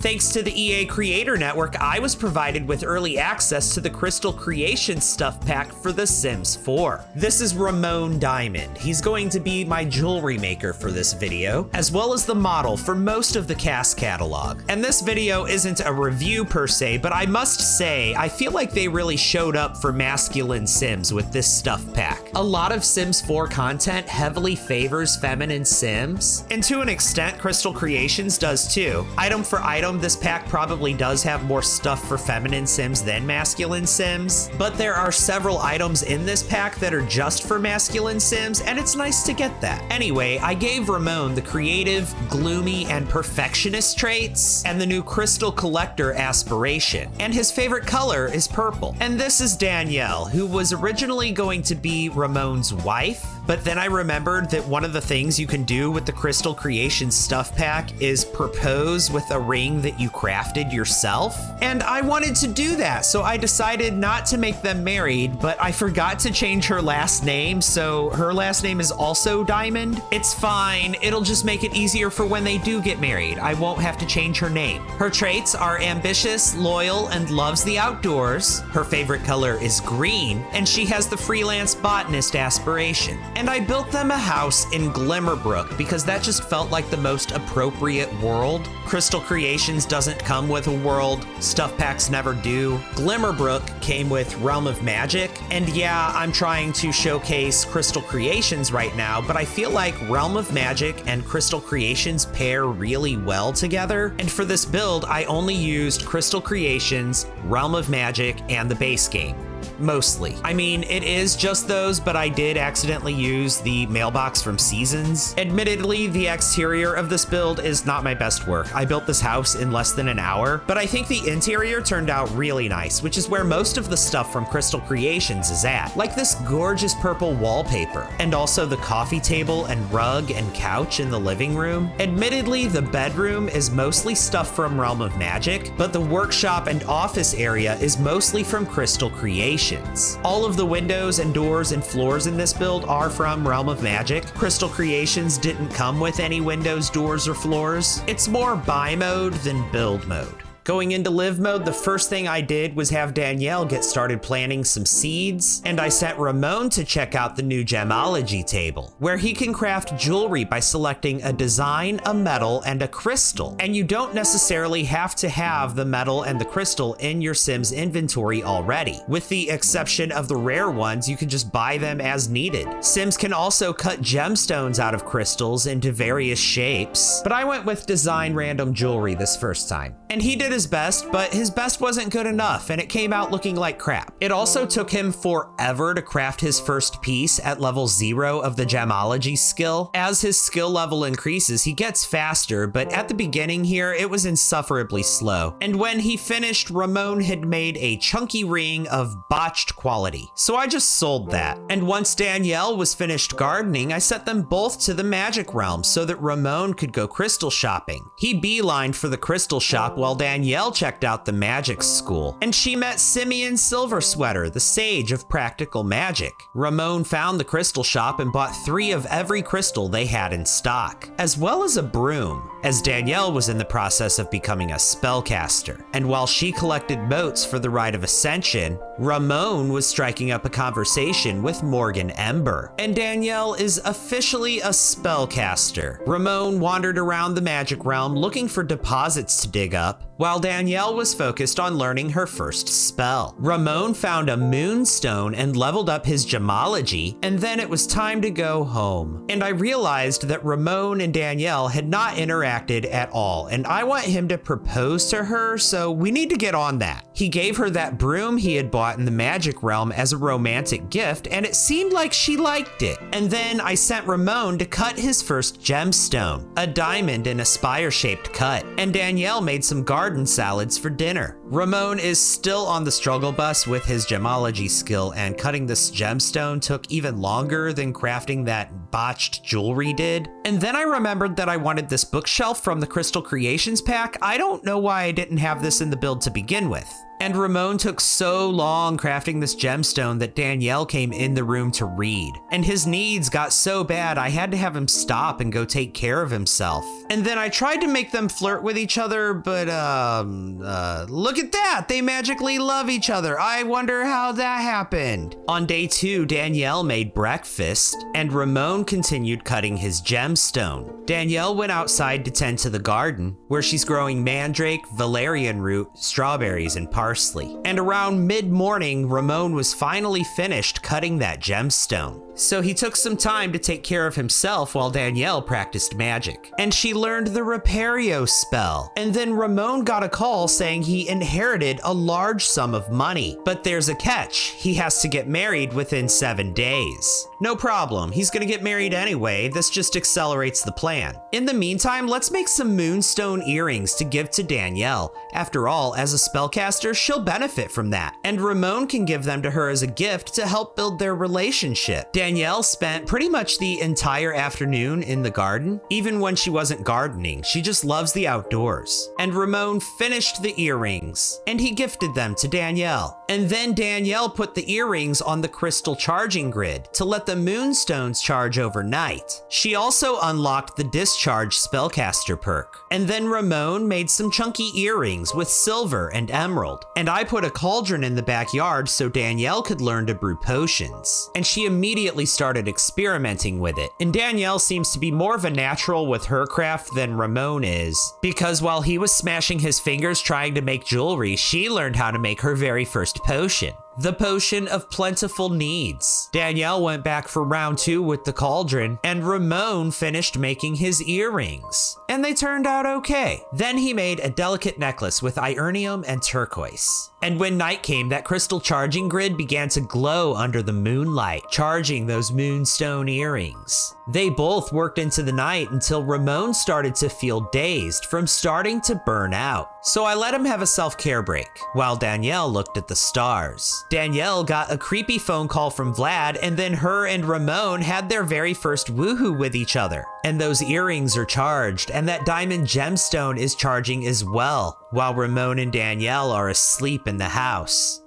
Thanks to the EA Creator Network, I was provided with early access to the Crystal Creations stuff pack for The Sims 4. This is Ramon Diamond. He's going to be my jewelry maker for this video, as well as the model for most of the cast catalog. And this video isn't a review per se, but I must say, I feel like they really showed up for masculine Sims with this stuff pack. A lot of Sims 4 content heavily favors feminine Sims, and to an extent, Crystal Creations does too. Item for item, this pack probably does have more stuff for feminine Sims than masculine Sims, but there are several items in this pack that are just for masculine Sims, and it's nice to get that. Anyway, I gave Ramon the creative, gloomy, and perfectionist traits, and the new Crystal Collector aspiration, and his favorite color is purple. And this is Danielle, who was originally going to be Ramon's wife, but then I remembered that one of the things you can do with the Crystal Creations stuff pack is propose with a ring that you crafted yourself. And I wanted to do that, so I decided not to make them married, but I forgot to change her last name, so her last name is also Diamond. It's fine, it'll just make it easier for when they do get married. I won't have to change her name. Her traits are ambitious, loyal, and loves the outdoors. Her favorite color is green, and she has the freelance botanist aspiration. And I built them a house in Glimmerbrook because that just felt like the most appropriate world. Crystal Creations doesn't come with a world, stuff packs never do. Glimmerbrook came with Realm of Magic, and yeah, I'm trying to showcase Crystal Creations right now, but I feel like Realm of Magic and Crystal Creations pair really well together, and for this build, I only used Crystal Creations, Realm of Magic, and the base game. Mostly. I mean, it is just those, but I did accidentally use the mailbox from Seasons. Admittedly, the exterior of this build is not my best work. I built this house in less than an hour, but I think the interior turned out really nice, which is where most of the stuff from Crystal Creations is at. Like this gorgeous purple wallpaper, and also the coffee table and rug and couch in the living room. Admittedly, the bedroom is mostly stuff from Realm of Magic, but the workshop and office area is mostly from Crystal Creations. All of the windows and doors and floors in this build are from Realm of Magic. Crystal Creations didn't come with any windows, doors, or floors. It's more buy mode than build mode. Going into live mode, the first thing I did was have Danielle get started planting some seeds, and I sent Ramon to check out the new gemology table, where he can craft jewelry by selecting a design, a metal, and a crystal. And you don't necessarily have to have the metal and the crystal in your Sims inventory already. With the exception of the rare ones, you can just buy them as needed. Sims can also cut gemstones out of crystals into various shapes, but I went with design random jewelry this first time. And he did his best, but his best wasn't good enough, and it came out looking like crap. It also took him forever to craft his first piece at level 0 of the gemology skill. As his skill level increases, he gets faster, but at the beginning here, it was insufferably slow. And when he finished, Ramon had made a chunky ring of botched quality. So I just sold that. And once Danielle was finished gardening, I sent them both to the magic realm so that Ramon could go crystal shopping. He beelined for the crystal shop while Danielle checked out the magic school, and she met Simeon Silversweater, the sage of practical magic. Ramon found the crystal shop and bought 3 of every crystal they had in stock, as well as a broom, as Danielle was in the process of becoming a spellcaster. And while she collected motes for the Rite of Ascension, Ramon was striking up a conversation with Morgan Ember, and Danielle is officially a spellcaster. Ramon wandered around the magic realm looking for deposits to dig up, while Danielle was focused on learning her first spell. Ramon found a Moonstone and leveled up his gemology, and then it was time to go home. And I realized that Ramon and Danielle had not interacted at all, and I want him to propose to her, so we need to get on that. He gave her that broom he had bought in the magic realm as a romantic gift, and it seemed like she liked it. And then I sent Ramon to cut his first gemstone, a diamond in a spire-shaped cut, and Danielle made some garden salads for dinner. Ramon is still on the struggle bus with his gemology skill, and cutting this gemstone took even longer than crafting that botched jewelry did. And then I remembered that I wanted this bookshelf from the Crystal Creations pack. I don't know why I didn't have this in the build to begin with. And Ramon took so long crafting this gemstone that Danielle came in the room to read. And his needs got so bad I had to have him stop and go take care of himself. And then I tried to make them flirt with each other, but look at that! They magically love each other. I wonder how that happened. On day 2, Danielle made breakfast, and Ramon continued cutting his gemstone. Danielle went outside to tend to the garden, where she's growing mandrake, valerian root, strawberries, and parsley. And around mid-morning, Ramon was finally finished cutting that gemstone. So he took some time to take care of himself while Danielle practiced magic. And she learned the Repario spell. And then Ramon got a call saying he inherited a large sum of money. But there's a catch. He has to get married within 7 days. No problem. He's gonna get married anyway. This just accelerates the plan. In the meantime, let's make some Moonstone Earrings to give to Danielle. After all, as a spellcaster, she'll benefit from that. And Ramon can give them to her as a gift to help build their relationship. Danielle spent pretty much the entire afternoon in the garden. Even when she wasn't gardening, she just loves the outdoors. And Ramon finished the earrings, and he gifted them to Danielle. And then Danielle put the earrings on the crystal charging grid to let the moonstones charge overnight. She also unlocked the discharge spellcaster perk. And then Ramon made some chunky earrings with silver and emerald. And I put a cauldron in the backyard so Danielle could learn to brew potions. And she immediately started experimenting with it. And Danielle seems to be more of a natural with her craft than Ramon is, because while he was smashing his fingers trying to make jewelry, she learned how to make her very first potion. The potion of plentiful needs. Danielle went back for round 2 with the cauldron, and Ramon finished making his earrings. And they turned out okay. Then he made a delicate necklace with ionium and turquoise. And when night came, that crystal charging grid began to glow under the moonlight, charging those moonstone earrings. They both worked into the night until Ramon started to feel dazed from starting to burn out. So I let him have a self-care break, while Danielle looked at the stars. Danielle got a creepy phone call from Vlad, and then her and Ramon had their very first woohoo with each other. And those earrings are charged, and that diamond gemstone is charging as well, while Ramon and Danielle are asleep in the house.